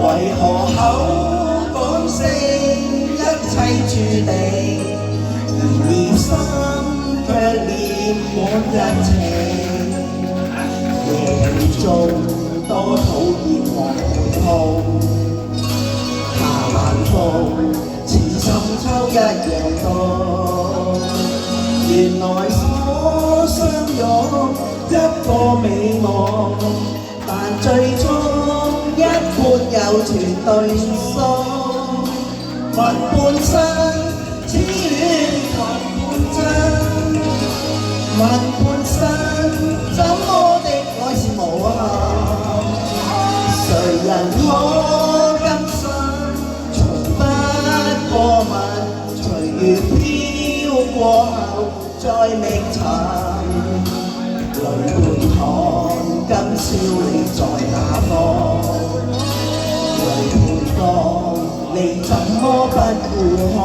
為何口講聲一切注定，而念心卻念滿一情。夜雨中多討厭和陪痛，下晚風似深秋一樣凍。原來所相擁一個美夢，但最終一半有全對數。問半生痴戀談半真，問半生怎麼的愛是無限？誰人可今生從不過問？隨月飄過後再覓尋，淚半塘今宵你在哪方？淚半江你怎麼不顧看？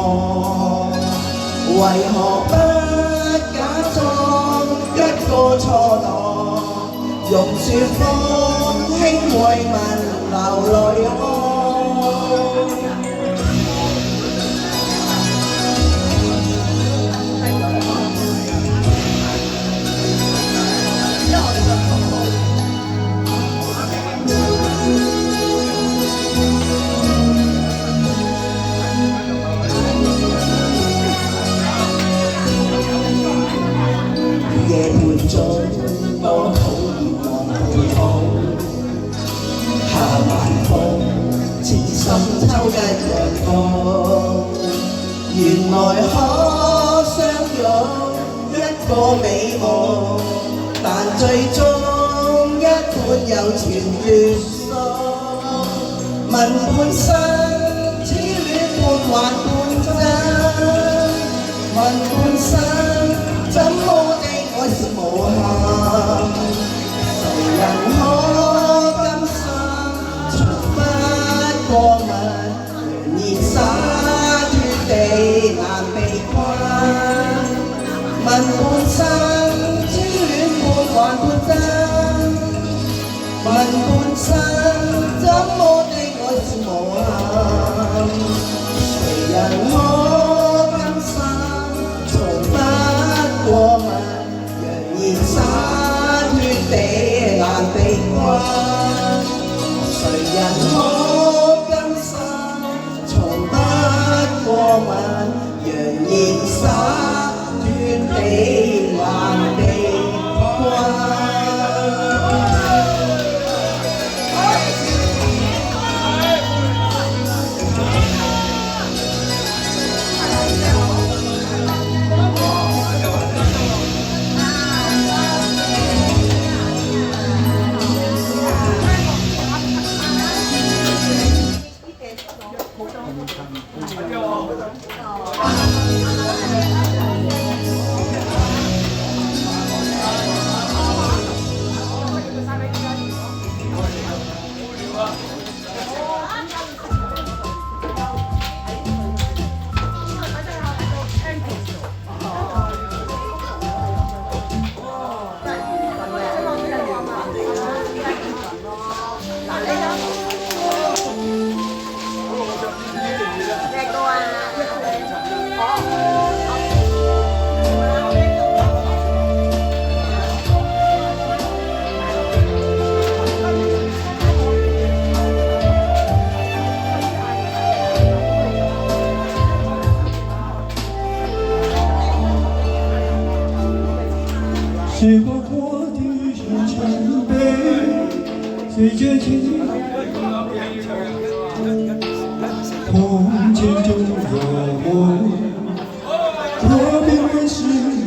為何不假裝一個錯蕩？用説風輕慰問流淚看。夜半中多討厭和陪痛，下晚風似深秋一樣凍。原來可相擁一個美夢，但最終一半有全絕數。問半生痴戀半還半真，問半生怎麼的愛是無限？誰人可今生從不過問？揚言灑脱地難被困。問半生痴戀半還半真，問半生怎麼的愛是無限？誰人可今生從不過問？灑脱地難被困，誰人可今生從不過問？揚言灑脱地難被困。时光过的人成悲，随着情空间中有我，破冰为是